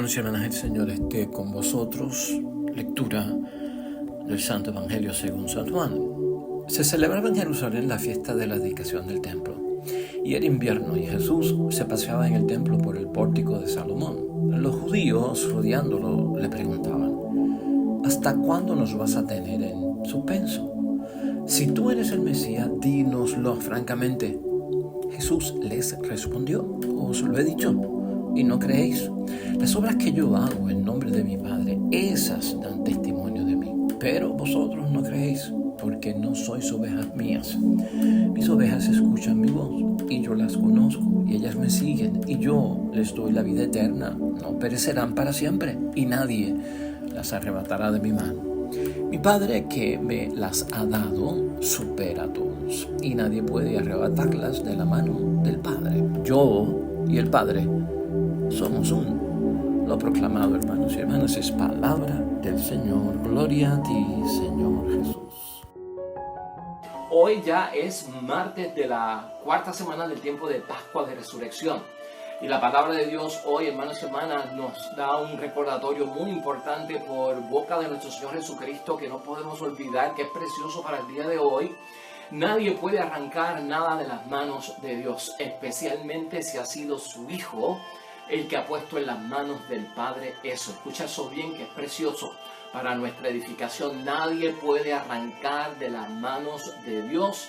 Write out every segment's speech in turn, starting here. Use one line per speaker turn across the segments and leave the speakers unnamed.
Hermanos y hermanas, el Señor esté con vosotros. Lectura del Santo Evangelio según San Juan. Se celebraba en Jerusalén la fiesta de la dedicación del templo, y era invierno, y Jesús se paseaba en el templo por el pórtico de Salomón. Los judíos, rodeándolo, le preguntaban: ¿hasta cuándo nos vas a tener en suspenso? Si tú eres el Mesías, dínoslo francamente. Jesús les respondió: os lo he dicho, y no creéis. Las obras que yo hago en nombre de mi Padre, esas dan testimonio de mí. Pero vosotros no creéis, porque no sois ovejas mías. Mis ovejas escuchan mi voz, y yo las conozco, y ellas me siguen, y yo les doy la vida eterna. No perecerán para siempre, y nadie las arrebatará de mi mano. Mi Padre que me las ha dado supera a todos, y nadie puede arrebatarlas de la mano del Padre. Yo y el Padre somos uno. Lo proclamado, hermanos y hermanas, es palabra del Señor. Gloria a ti, Señor Jesús.
Hoy ya es martes de la cuarta semana del tiempo de Pascua de Resurrección. Y la palabra de Dios hoy, hermanos y hermanas, nos da un recordatorio muy importante por boca de nuestro Señor Jesucristo que no podemos olvidar, que es precioso para el día de hoy. Nadie puede arrancar nada de las manos de Dios, especialmente si ha sido su Hijo el que ha puesto en las manos del Padre eso. Escucha eso bien, que es precioso para nuestra edificación. Nadie puede arrancar de las manos de Dios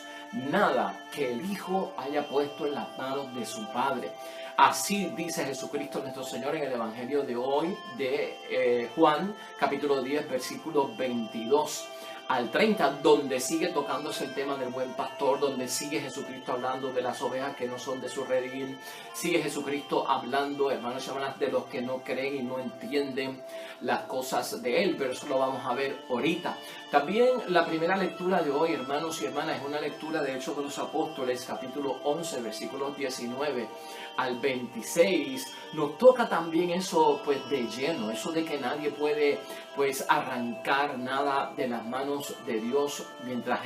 nada que el Hijo haya puesto en las manos de su Padre. Así dice Jesucristo nuestro Señor en el Evangelio de hoy de Juan, capítulo 10, versículos 22 al 30, donde sigue tocándose el tema del buen pastor, donde sigue Jesucristo hablando de las ovejas que no son de su redil, sigue Jesucristo hablando, hermanos y hermanas, de los que no creen y no entienden las cosas de Él, pero eso lo vamos a ver ahorita. También la primera lectura de hoy, hermanos y hermanas, es una lectura de Hechos de los Apóstoles, capítulo 11, versículos 19 al 26. Nos toca también eso pues de lleno, eso de que nadie puede pues arrancar nada de las manos de Dios mientras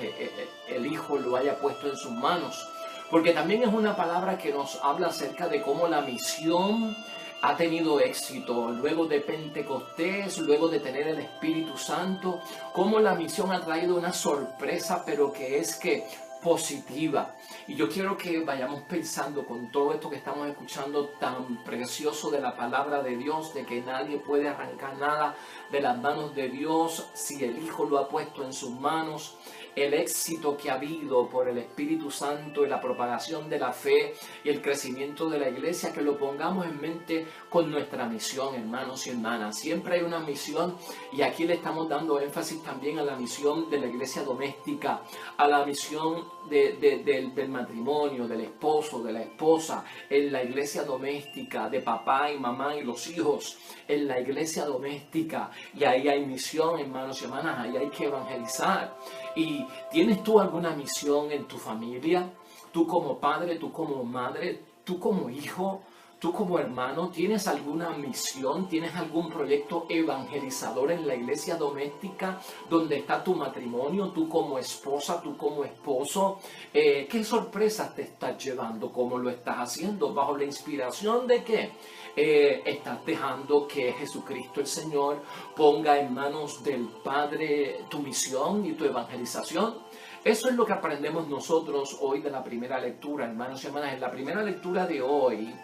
el Hijo lo haya puesto en sus manos. Porque también es una palabra que nos habla acerca de cómo la misión ha tenido éxito luego de Pentecostés, luego de tener el Espíritu Santo, cómo la misión ha traído una sorpresa, pero que es que positiva. Y yo quiero que vayamos pensando con todo esto que estamos escuchando tan precioso de la palabra de Dios, de que nadie puede arrancar nada de las manos de Dios si el Hijo lo ha puesto en sus manos. El éxito que ha habido por el Espíritu Santo y la propagación de la fe y el crecimiento de la iglesia, que lo pongamos en mente con nuestra misión, hermanos y hermanas. Siempre hay una misión, y aquí le estamos dando énfasis también a la misión de la iglesia doméstica, a la misión del matrimonio, del esposo, de la esposa, en la iglesia doméstica, de papá y mamá y los hijos, en la iglesia doméstica. Y ahí hay misión, hermanos y hermanas, ahí hay que evangelizar. ¿Y tienes tú alguna misión en tu familia? Tú como padre, tú como madre, tú como hijo, tú como hermano, ¿tienes alguna misión? ¿Tienes algún proyecto evangelizador en la iglesia doméstica donde está tu matrimonio? Tú como esposa, tú como esposo, ¿qué sorpresas te estás llevando? ¿Cómo lo estás haciendo? ¿Bajo la inspiración de qué? Estás dejando que Jesucristo el Señor ponga en manos del Padre tu misión y tu evangelización. Eso es lo que aprendemos nosotros hoy de la primera lectura, hermanos y hermanas. En la primera lectura de hoy,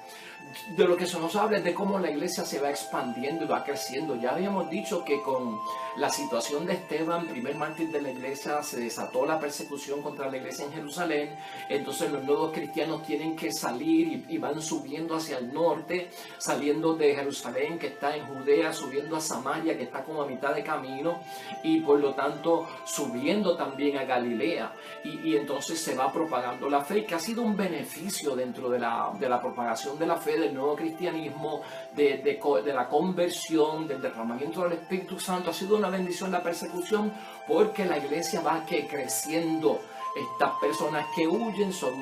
de lo que se nos habla es de cómo la iglesia se va expandiendo y va creciendo. Ya habíamos dicho que con la situación de Esteban, primer mártir de la iglesia, se desató la persecución contra la iglesia en Jerusalén. Entonces los nuevos cristianos tienen que salir y van subiendo hacia el norte, saliendo de Jerusalén, que está en Judea, subiendo a Samaria, que está como a mitad de camino, y por lo tanto subiendo también a Galilea. Y entonces se va propagando la fe, que ha sido un beneficio dentro de la propagación de la fe, del nuevo cristianismo, de la conversión, del derramamiento del Espíritu Santo. Ha sido una bendición la persecución, porque la iglesia va creciendo. Estas personas que huyen son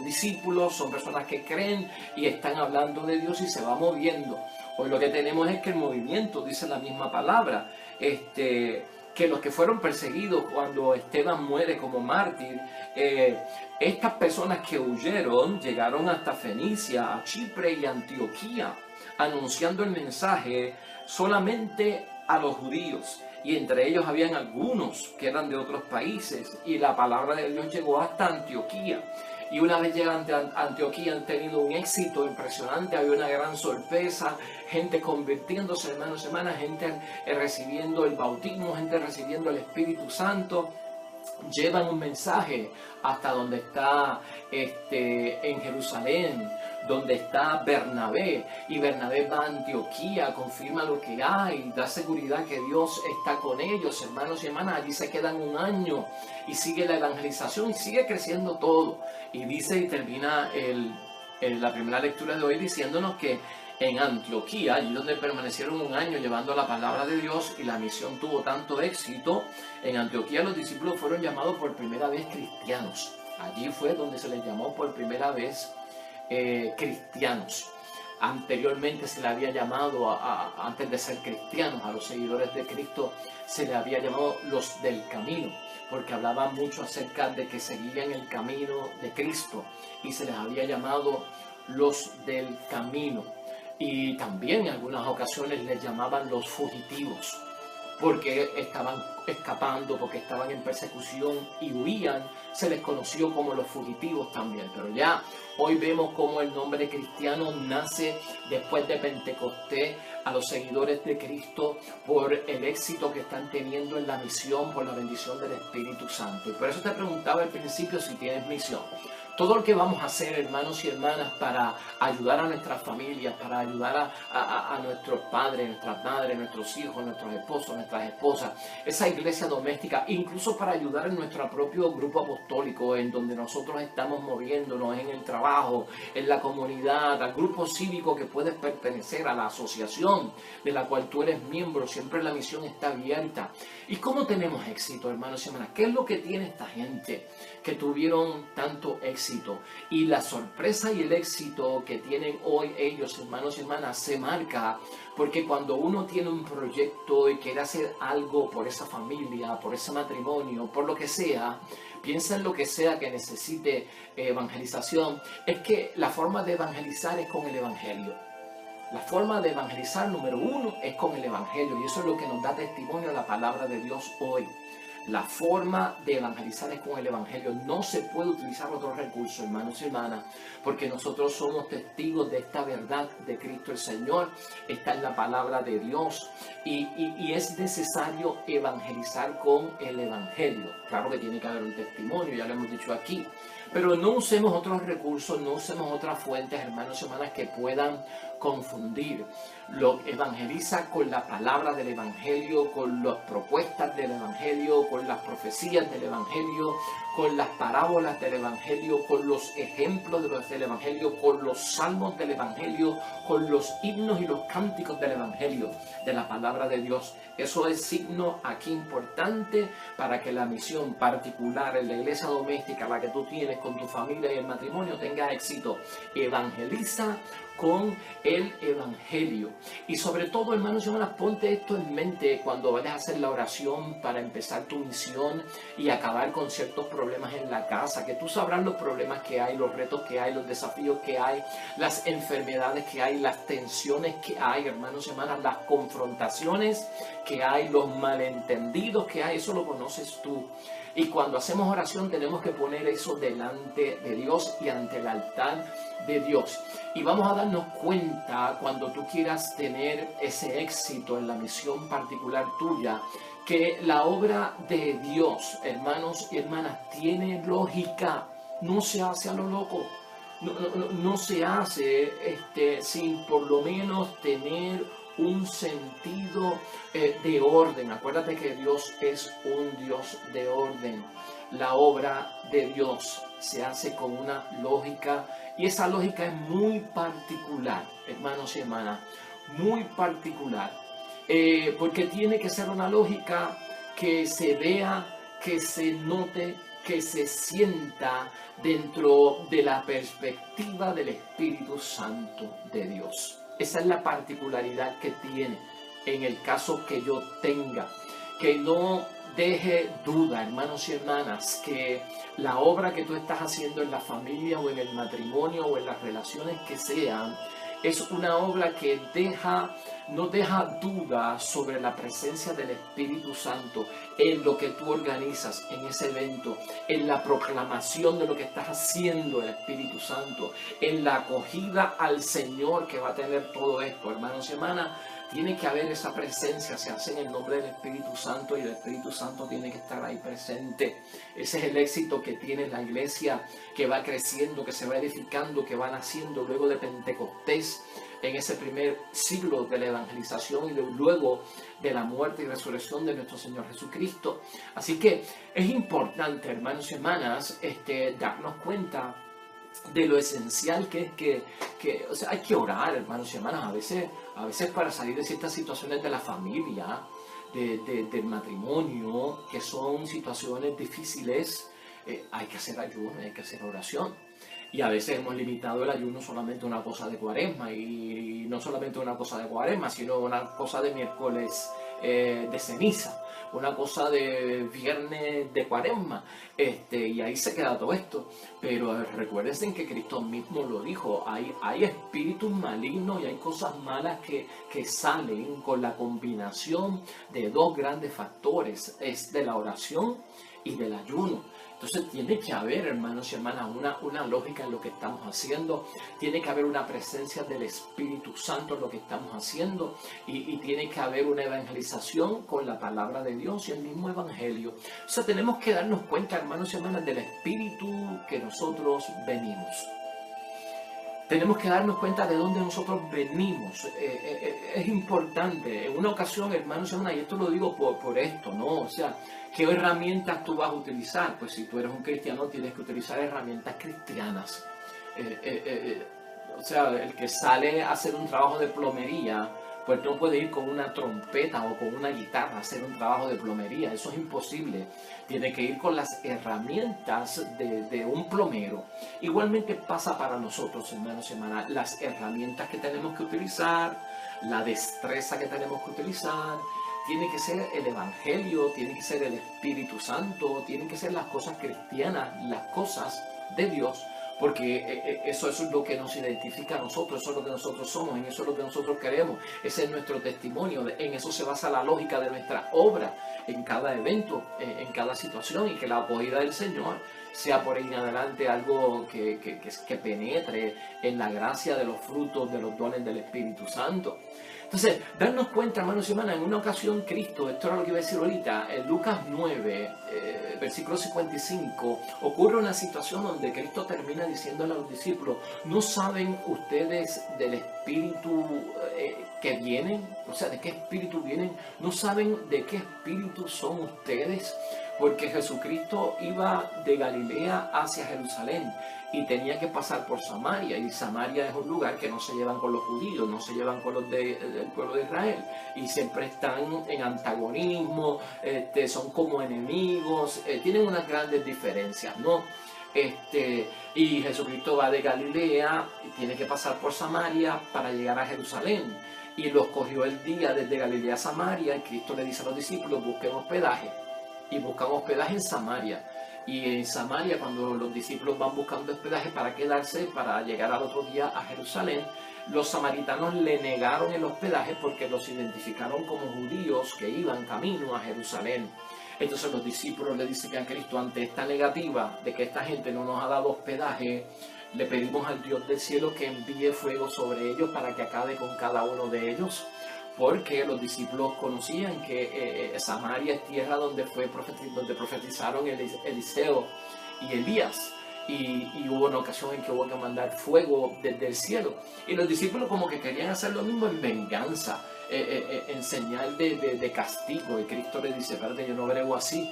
discípulos, son personas que creen y están hablando de Dios y se va moviendo. Hoy lo que tenemos es que el movimiento, dice la misma palabra, que los que fueron perseguidos cuando Esteban muere como mártir, estas personas que huyeron llegaron hasta Fenicia, a Chipre y Antioquía. anunciando el mensaje solamente a los judíos. Y entre ellos habían algunos que eran de otros países. Y la palabra de Dios llegó hasta Antioquía. Y una vez llegan a Antioquía han tenido un éxito impresionante, había una gran sorpresa, gente convirtiéndose, hermanos y hermanas, gente recibiendo el bautismo, gente recibiendo el Espíritu Santo. Llevan un mensaje hasta donde está en Jerusalén, donde está Bernabé, y Bernabé va a Antioquía, confirma lo que hay, da seguridad que Dios está con ellos, hermanos y hermanas. Allí se quedan un año y sigue la evangelización y sigue creciendo todo. Y dice, y termina la primera lectura de hoy diciéndonos que en Antioquía, allí donde permanecieron un año llevando la palabra de Dios y la misión tuvo tanto éxito, en Antioquía los discípulos fueron llamados por primera vez cristianos. Allí fue donde se les llamó por primera vez cristianos. Anteriormente se le había llamado, antes de ser cristianos, a los seguidores de Cristo se le había llamado los del camino, porque hablaban mucho acerca de que seguían el camino de Cristo y se les había llamado los del camino. Y también en algunas ocasiones les llamaban los fugitivos, porque estaban escapando, porque estaban en persecución y huían. Se les conoció como los fugitivos también. Pero ya hoy vemos cómo el nombre cristiano nace después de Pentecostés, a los seguidores de Cristo, por el éxito que están teniendo en la misión, por la bendición del Espíritu Santo. Y por eso te preguntaba al principio si tienes misión. Todo lo que vamos a hacer, hermanos y hermanas, para ayudar a nuestras familias, para ayudar a nuestros padres, nuestras madres, nuestros hijos, nuestros esposos, nuestras esposas, esa iglesia doméstica, incluso para ayudar en nuestro propio grupo apostólico, en donde nosotros estamos moviéndonos, en el trabajo, en la comunidad, al grupo cívico que puedes pertenecer, a la asociación de la cual tú eres miembro, siempre la misión está abierta. ¿Y cómo tenemos éxito, hermanos y hermanas? ¿Qué es lo que tiene esta gente que tuvieron tanto éxito? Y la sorpresa y el éxito que tienen hoy ellos, hermanos y hermanas, se marca porque cuando uno tiene un proyecto y quiere hacer algo por esa familia, por ese matrimonio, por lo que sea, piensa en lo que sea que necesite evangelización, es que la forma de evangelizar es con el evangelio. La forma de evangelizar número uno es con el evangelio, y eso es lo que nos da testimonio a la palabra de Dios hoy. La forma de evangelizar es con el evangelio. No se puede utilizar otro recurso, hermanos y hermanas, porque nosotros somos testigos de esta verdad de Cristo el Señor. Está en la palabra de Dios y es necesario evangelizar con el evangelio. Claro que tiene que haber un testimonio, ya lo hemos dicho aquí, pero no usemos otros recursos, no usemos otras fuentes, hermanos y hermanas, que puedan confundir. Lo evangeliza con la palabra del evangelio, con las propuestas del evangelio, con las profecías del evangelio, con las parábolas del evangelio, con los ejemplos del evangelio, con los salmos del evangelio, con los himnos y los cánticos del evangelio, de la palabra de Dios. Eso es signo aquí importante para que la misión particular en la iglesia doméstica, la que tú tienes con tu familia y el matrimonio, tenga éxito. Evangeliza con el evangelio. Y sobre todo, hermanos y hermanas, ponte esto en mente cuando vayas a hacer la oración para empezar tu misión y acabar con ciertos problemas en la casa, que tú sabrás los problemas que hay, los retos que hay, los desafíos que hay, las enfermedades que hay, las tensiones que hay, hermanos y hermanas, las confrontaciones que hay, los malentendidos que hay. Eso lo conoces tú. Y cuando hacemos oración tenemos que poner eso delante de Dios y ante el altar de Dios. Y vamos a darnos cuenta, cuando tú quieras tener ese éxito en la misión particular tuya, que la obra de Dios, hermanos y hermanas, tiene lógica. No se hace a lo loco. No se hace sin por lo menos tener un sentido de orden. Acuérdate que Dios es un Dios de orden. La obra de Dios se hace con una lógica, y esa lógica es muy particular, hermanos y hermanas, muy particular, porque tiene que ser una lógica que se vea, que se note, que se sienta dentro de la perspectiva del Espíritu Santo de Dios. Esa es la particularidad que tiene. En el caso que yo tenga, que no deje duda, hermanos y hermanas, que la obra que tú estás haciendo en la familia o en el matrimonio o en las relaciones que sean, Es una obra que no deja duda sobre la presencia del Espíritu Santo en lo que tú organizas en ese evento, en la proclamación de lo que estás haciendo el Espíritu Santo, en la acogida al Señor que va a tener todo esto, hermanos y hermanas. Tiene que haber esa presencia, se hace en el nombre del Espíritu Santo y el Espíritu Santo tiene que estar ahí presente. Ese es el éxito que tiene la iglesia, que va creciendo, que se va edificando, que va naciendo luego de Pentecostés, en ese primer siglo de la evangelización y luego de la muerte y resurrección de nuestro Señor Jesucristo. Así que es importante, hermanos y hermanas, darnos cuenta de lo esencial que es o sea, hay que orar, hermanos y hermanas, a veces para salir de ciertas situaciones de la familia, del matrimonio, que son situaciones difíciles, hay que hacer ayuno, hay que hacer oración. Y a veces hemos limitado el ayuno solamente a una cosa de Cuaresma, y no solamente una cosa de Cuaresma, sino una cosa de miércoles de ceniza, una cosa de viernes de Cuaresma, y ahí se queda todo esto. Pero recuerden que Cristo mismo lo dijo, hay espíritus malignos y hay cosas malas que salen con la combinación de dos grandes factores, es de la oración y del ayuno. Entonces tiene que haber, hermanos y hermanas, una lógica en lo que estamos haciendo, tiene que haber una presencia del Espíritu Santo en lo que estamos haciendo, y tiene que haber una evangelización con la palabra de Dios y el mismo evangelio. O sea, tenemos que darnos cuenta, hermanos y hermanas, del Espíritu que nosotros venimos. Tenemos que darnos cuenta de dónde nosotros venimos. Es importante. En una ocasión, hermanos y hermanas, y esto lo digo por esto, ¿no? O sea, ¿qué herramientas tú vas a utilizar? Pues si tú eres un cristiano, tienes que utilizar herramientas cristianas. O sea, el que sale a hacer un trabajo de plomería, pues no puede ir con una trompeta o con una guitarra a hacer un trabajo de plomería. Eso es imposible. Tiene que ir con las herramientas de un plomero. Igualmente pasa para nosotros, hermanos y hermanas, las herramientas que tenemos que utilizar, la destreza que tenemos que utilizar. Tiene que ser el Evangelio, tiene que ser el Espíritu Santo, tienen que ser las cosas cristianas, las cosas de Dios, porque eso es lo que nos identifica a nosotros, eso es lo que nosotros somos, en eso es lo que nosotros queremos, ese es nuestro testimonio, en eso se basa la lógica de nuestra obra, en cada evento, en cada situación, y que la acogida del Señor sea por ahí en adelante algo que penetre en la gracia de los frutos, de los dones del Espíritu Santo. Entonces, darnos cuenta, hermanos y hermanas, en una ocasión Cristo, esto era lo que iba a decir ahorita, en Lucas 9, versículo 55, ocurre una situación donde Cristo termina diciéndole a los discípulos, ¿no saben ustedes del Espíritu que vienen? O sea, ¿de qué Espíritu vienen? ¿No saben de qué Espíritu son ustedes? Porque Jesucristo iba de Galilea hacia Jerusalén y tenía que pasar por Samaria, y Samaria es un lugar que no se llevan con los judíos, no se llevan con los del pueblo de Israel, y siempre están en antagonismo, son como enemigos, tienen unas grandes diferencias, ¿no? Y Jesucristo va de Galilea y tiene que pasar por Samaria para llegar a Jerusalén, y los cogió el día desde Galilea a Samaria, y Cristo le dice a los discípulos, busquen hospedaje, y buscan hospedaje en Samaria. Y en Samaria, cuando los discípulos van buscando hospedaje para quedarse, para llegar al otro día a Jerusalén, los samaritanos le negaron el hospedaje porque los identificaron como judíos que iban camino a Jerusalén. Entonces los discípulos le dicen a Cristo, ante esta negativa de que esta gente no nos ha dado hospedaje, le pedimos al Dios del cielo que envíe fuego sobre ellos para que acabe con cada uno de ellos. Porque los discípulos conocían que Samaria es tierra donde profetizaron Eliseo y Elías, y hubo una ocasión en que hubo que mandar fuego desde el cielo, y los discípulos como que querían hacer lo mismo en venganza, en señal de castigo, y Cristo le dice, espérate, yo no brego así,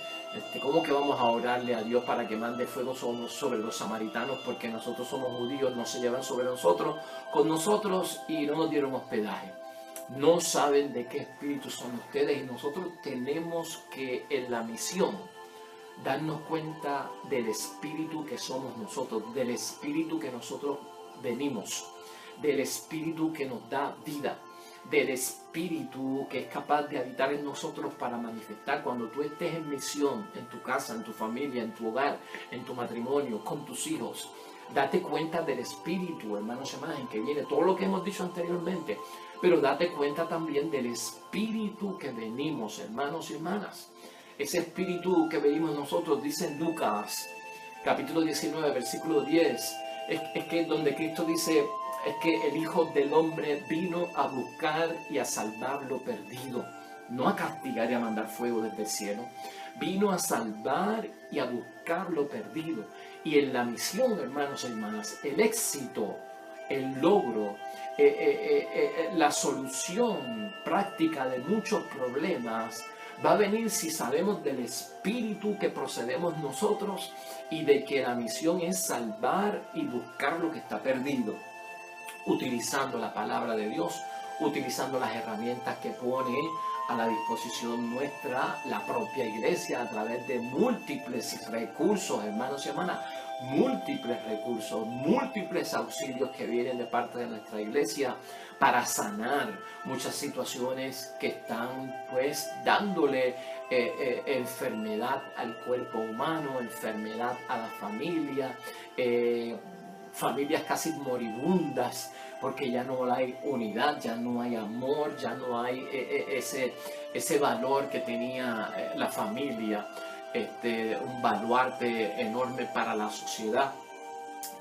¿cómo que vamos a orarle a Dios para que mande fuego sobre los samaritanos? Porque nosotros somos judíos, no se llevan sobre nosotros, con nosotros, y no nos dieron hospedaje. No saben de qué espíritu son ustedes, y nosotros tenemos que en la misión darnos cuenta del espíritu que somos nosotros, del espíritu que nosotros venimos, del espíritu que nos da vida, del espíritu que es capaz de habitar en nosotros para manifestar. Cuando tú estés en misión, en tu casa, en tu familia, en tu hogar, en tu matrimonio, con tus hijos, Date cuenta del espíritu, hermanos y hermanas, en que viene todo lo que hemos dicho anteriormente, pero date cuenta también del espíritu que venimos, hermanos y hermanas. Ese espíritu que venimos nosotros, dice Lucas, capítulo 19, versículo 10, es que donde Cristo dice, es que el Hijo del Hombre vino a buscar y a salvar lo perdido, no a castigar y a mandar fuego desde el cielo. Vino a salvar y a buscar lo perdido. Y en la misión, hermanos y hermanas, el éxito, el logro, la solución práctica de muchos problemas va a venir si sabemos del espíritu que procedemos nosotros y de que la misión es salvar y buscar lo que está perdido, utilizando la palabra de Dios, utilizando las herramientas que pone a la disposición nuestra la propia iglesia a través de múltiples recursos, hermanos y hermanas, múltiples recursos, múltiples auxilios que vienen de parte de nuestra iglesia para sanar muchas situaciones que están pues dándole enfermedad al cuerpo humano, enfermedad a la familia, familias casi moribundas, porque ya no hay unidad, ya no hay amor, ya no hay ese valor que tenía la familia, un baluarte enorme para la sociedad.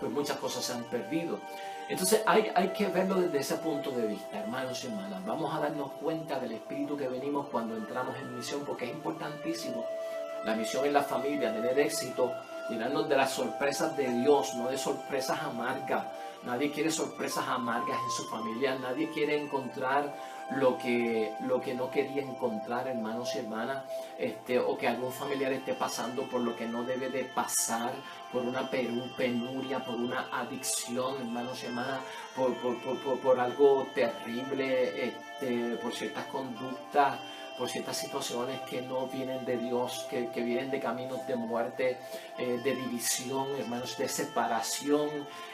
Pues muchas cosas se han perdido. Entonces hay que verlo desde ese punto de vista, hermanos y hermanas. Vamos a darnos cuenta del espíritu que venimos cuando entramos en misión, porque es importantísimo. La misión en la familia, tener éxito, llenarnos de las sorpresas de Dios, no de sorpresas amargas. Nadie quiere sorpresas amargas en su familia, nadie quiere encontrar lo que no quería encontrar, hermanos y hermanas, o que algún familiar esté pasando por lo que no debe de pasar, por una penuria, por una adicción, hermanos y hermanas, por algo terrible, por ciertas conductas, por ciertas situaciones que no vienen de Dios, que vienen de caminos de muerte, de división, hermanos, de separación.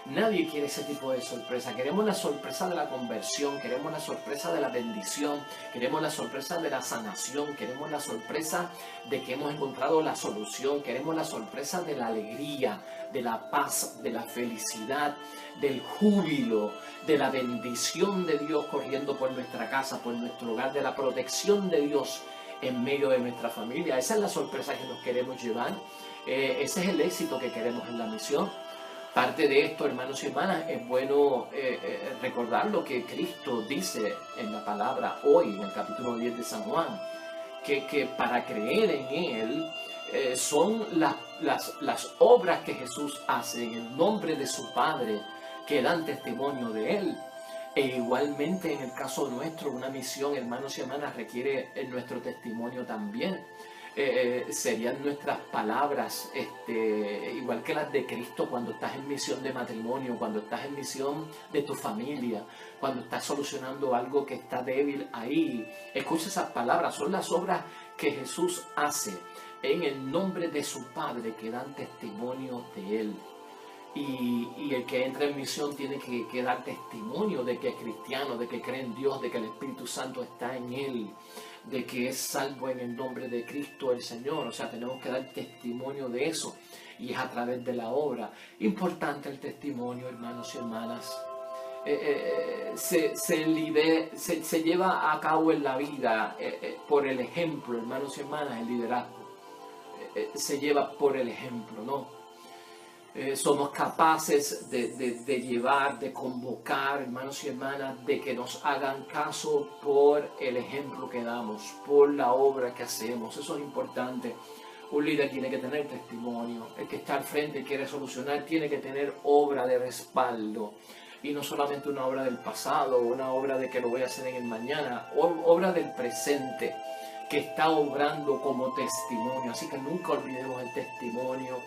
Nadie quiere ese tipo de sorpresa. Queremos la sorpresa de la conversión, queremos la sorpresa de la bendición, queremos la sorpresa de la sanación, queremos la sorpresa de que hemos encontrado la solución, queremos la sorpresa de la alegría, de la paz, de la felicidad, del júbilo, de la bendición de Dios corriendo por nuestra casa, por nuestro hogar, de la protección de Dios en medio de nuestra familia. Esa es la sorpresa que nos queremos llevar. Ese es el éxito que queremos en la misión. Parte de esto, hermanos y hermanas, es bueno recordar lo que Cristo dice en la palabra hoy, en el capítulo 10 de San Juan, que para creer en Él son las obras que Jesús hace en el nombre de su Padre que dan testimonio de Él. E igualmente en el caso nuestro, una misión, hermanos y hermanas, requiere nuestro testimonio también. Serían nuestras palabras, igual que las de Cristo cuando estás en misión de matrimonio, cuando estás en misión de tu familia, cuando estás solucionando algo que está débil ahí. Escucha esas palabras, son las obras que Jesús hace en el nombre de su Padre que dan testimonio de Él. Y el que entra en misión tiene que dar testimonio de que es cristiano, de que cree en Dios, de que el Espíritu Santo está en él, de que es salvo en el nombre de Cristo el Señor. O sea, tenemos que dar testimonio de eso y es a través de la obra. Importante el testimonio, hermanos y hermanas. Se lleva a cabo en la vida por el ejemplo, hermanos y hermanas, el liderazgo. Se lleva por el ejemplo, ¿no? Somos capaces de llevar, de convocar, hermanos y hermanas, de que nos hagan caso por el ejemplo que damos, por la obra que hacemos. Eso es importante. Un líder tiene que tener testimonio. El que está al frente y quiere solucionar tiene que tener obra de respaldo. Y no solamente una obra del pasado, una obra de que lo voy a hacer en el mañana, obra del presente, que está obrando como testimonio. Así que nunca olvidemos el testimonio,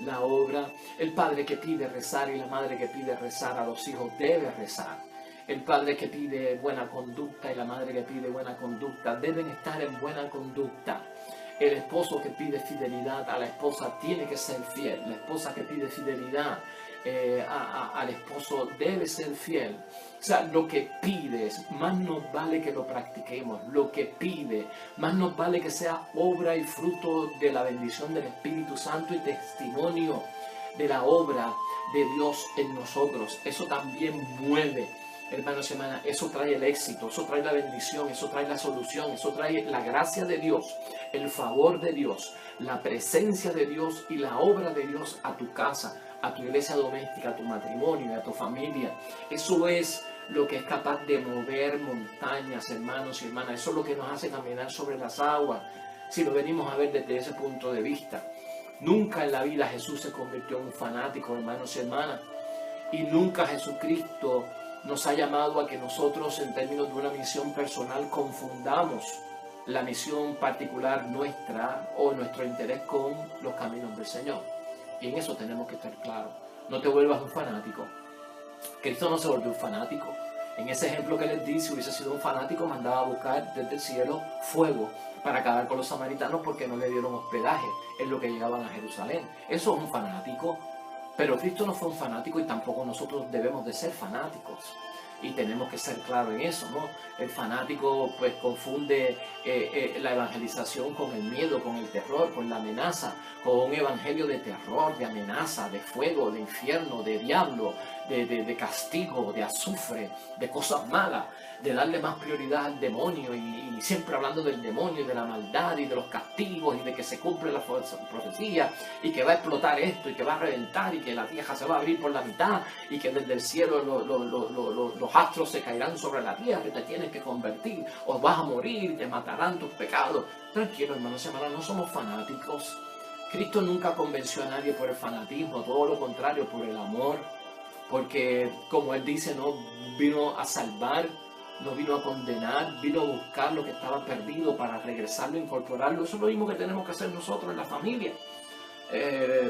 la obra. El padre que pide rezar y la madre que pide rezar a los hijos debe rezar. El padre que pide buena conducta y la madre que pide buena conducta deben estar en buena conducta. El esposo que pide fidelidad a la esposa tiene que ser fiel. La esposa que pide fidelidad al esposo debe ser fiel. O sea, lo que pides, más nos vale que lo practiquemos. Lo que pide, más nos vale que sea obra y fruto de la bendición del Espíritu Santo y testimonio de la obra de Dios en nosotros. Eso también mueve, hermanos y hermanas, eso trae el éxito, eso trae la bendición, eso trae la solución, eso trae la gracia de Dios, el favor de Dios, la presencia de Dios y la obra de Dios a tu casa, a tu iglesia doméstica, a tu matrimonio, a tu familia. Eso es lo que es capaz de mover montañas, hermanos y hermanas. Eso es lo que nos hace caminar sobre las aguas, si lo venimos a ver desde ese punto de vista. Nunca en la vida Jesús se convirtió en un fanático, hermanos y hermanas. Y nunca Jesucristo nos ha llamado a que nosotros, en términos de una misión personal, confundamos la misión particular nuestra o nuestro interés con los caminos del Señor. Y en eso tenemos que estar claros. No te vuelvas un fanático. Cristo no se volvió un fanático. En ese ejemplo que les di, si hubiese sido un fanático, mandaba a buscar desde el cielo fuego para acabar con los samaritanos porque no le dieron hospedaje en lo que llegaban a Jerusalén. Eso es un fanático. Pero Cristo no fue un fanático y tampoco nosotros debemos de ser fanáticos. Y tenemos que ser claros en eso, ¿no? El fanático pues confunde la evangelización con el miedo, con el terror, con la amenaza, con un evangelio de terror, de amenaza, de fuego, de infierno, de diablo, de castigo, de azufre, de cosas malas, de darle más prioridad al demonio y siempre hablando del demonio y de la maldad y de los castigos y de que se cumple la profecía y que va a explotar esto y que va a reventar y que la tierra se va a abrir por la mitad y que desde el cielo los astros se caerán sobre la tierra y te tienes que convertir o vas a morir y te matarán tus pecados. Tranquilo, hermanos y hermanas, no somos fanáticos. Cristo nunca convenció a nadie por el fanatismo, todo lo contrario, por el amor. Porque, como Él dice, no vino a salvar, no vino a condenar, vino a buscar lo que estaba perdido para regresarlo, incorporarlo. Eso es lo mismo que tenemos que hacer nosotros en la familia.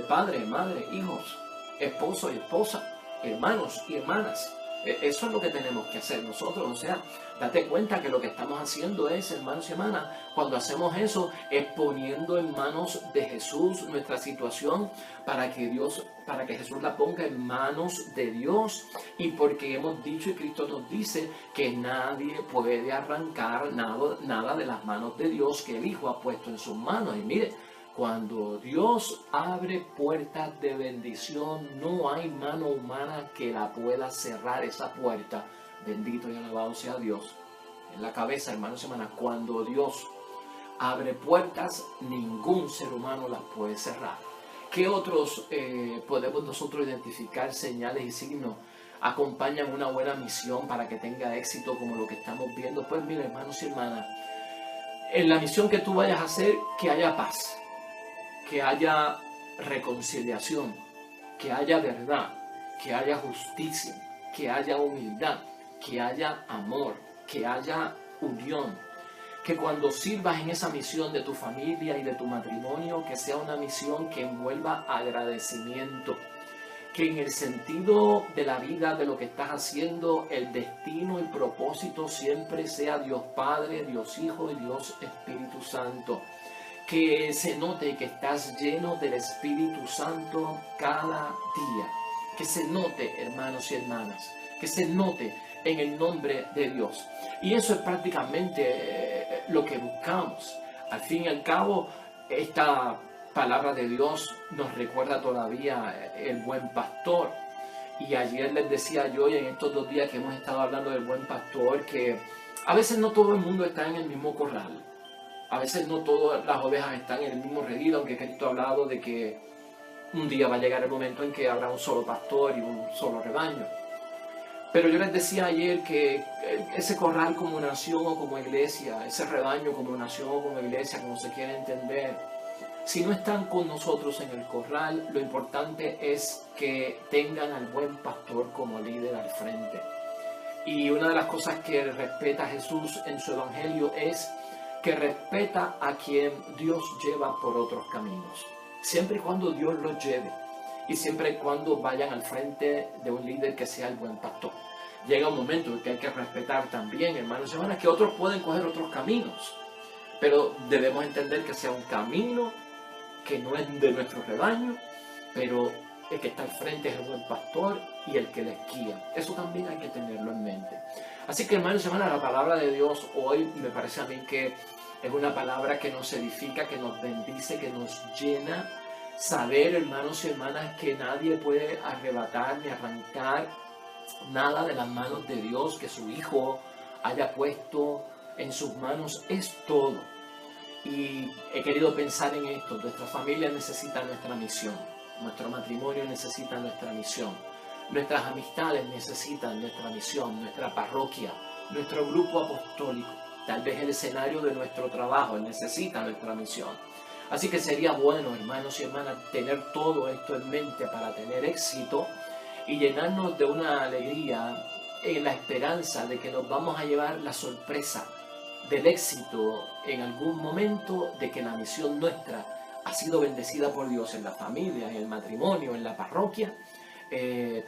Padre, madre, hijos, esposo y esposa, hermanos y hermanas. Eso es lo que tenemos que hacer nosotros. O sea, date cuenta que lo que estamos haciendo es, hermanos y hermanas, cuando hacemos eso, es poniendo en manos de Jesús nuestra situación para que Jesús la ponga en manos de Dios. Y porque hemos dicho y Cristo nos dice que nadie puede arrancar nada de las manos de Dios que el Hijo ha puesto en sus manos. Y mire, cuando Dios abre puertas de bendición, no hay mano humana que la pueda cerrar esa puerta. Bendito y alabado sea Dios. En la cabeza, hermanos y hermanas, cuando Dios abre puertas, ningún ser humano las puede cerrar. ¿Qué otros podemos nosotros identificar señales y signos acompañan una buena misión para que tenga éxito como lo que estamos viendo? Pues mira, hermanos y hermanas, en la misión que tú vayas a hacer, que haya paz, que haya reconciliación, que haya verdad, que haya justicia, que haya humildad, que haya amor, que haya unión. Que cuando sirvas en esa misión de tu familia y de tu matrimonio, que sea una misión que envuelva agradecimiento. Que en el sentido de la vida, de lo que estás haciendo, el destino y propósito siempre sea Dios Padre, Dios Hijo y Dios Espíritu Santo. Que se note que estás lleno del Espíritu Santo cada día. Que se note, hermanos y hermanas, que se note en el nombre de Dios. Y eso es prácticamente lo que buscamos. Al fin y al cabo, esta palabra de Dios nos recuerda todavía el buen pastor. Y ayer les decía yo, y en estos 2 días que hemos estado hablando del buen pastor, que a veces no todo el mundo está en el mismo corral. A veces no todas las ovejas están en el mismo redil, aunque Cristo ha hablado de que un día va a llegar el momento en que habrá un solo pastor y un solo rebaño. Pero yo les decía ayer que ese corral como nación o como iglesia, ese rebaño como nación o como iglesia, como se quiere entender, si no están con nosotros en el corral, lo importante es que tengan al buen pastor como líder al frente. Y una de las cosas que respeta Jesús en su evangelio es que respeta a quien Dios lleva por otros caminos, siempre y cuando Dios los lleve y siempre y cuando vayan al frente de un líder que sea el buen pastor. Llega un momento en que hay que respetar también, hermanos y hermanas, que otros pueden coger otros caminos, pero debemos entender que sea un camino que no es de nuestro rebaño, pero el que está al frente es el buen pastor y el que les guía. Eso también hay que tenerlo en mente. Así que, hermanos y hermanas, la palabra de Dios hoy me parece a mí que es una palabra que nos edifica, que nos bendice, que nos llena, Saber, hermanos y hermanas, que nadie puede arrebatar ni arrancar nada de las manos de Dios que su Hijo haya puesto en sus manos, es todo. Y he querido pensar en esto: nuestra familia necesita nuestra misión, nuestro matrimonio necesita nuestra misión, nuestras amistades necesitan nuestra misión, nuestra parroquia, nuestro grupo apostólico, tal vez el escenario de nuestro trabajo necesita nuestra misión. Así que sería bueno, hermanos y hermanas, tener todo esto en mente para tener éxito y llenarnos de una alegría en la esperanza de que nos vamos a llevar la sorpresa del éxito en algún momento, de que la misión nuestra ha sido bendecida por Dios en la familia, en el matrimonio, en la parroquia,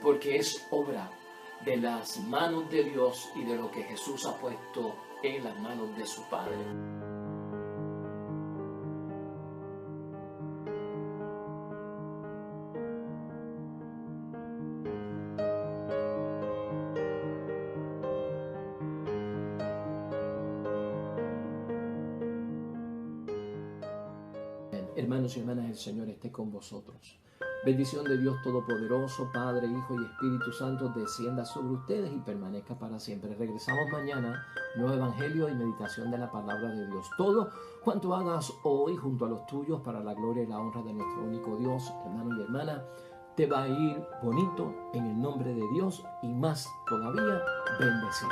porque es obra de las manos de Dios y de lo que Jesús ha puesto en las manos de su Padre. Hermanos y hermanas, el Señor esté con vosotros. Bendición de Dios Todopoderoso, Padre, Hijo y Espíritu Santo, descienda sobre ustedes y permanezca para siempre. Regresamos mañana, nuevo Evangelio y meditación de la palabra de Dios. Todo cuanto hagas hoy junto a los tuyos para la gloria y la honra de nuestro único Dios, hermano y hermana, te va a ir bonito en el nombre de Dios y más todavía bendecido.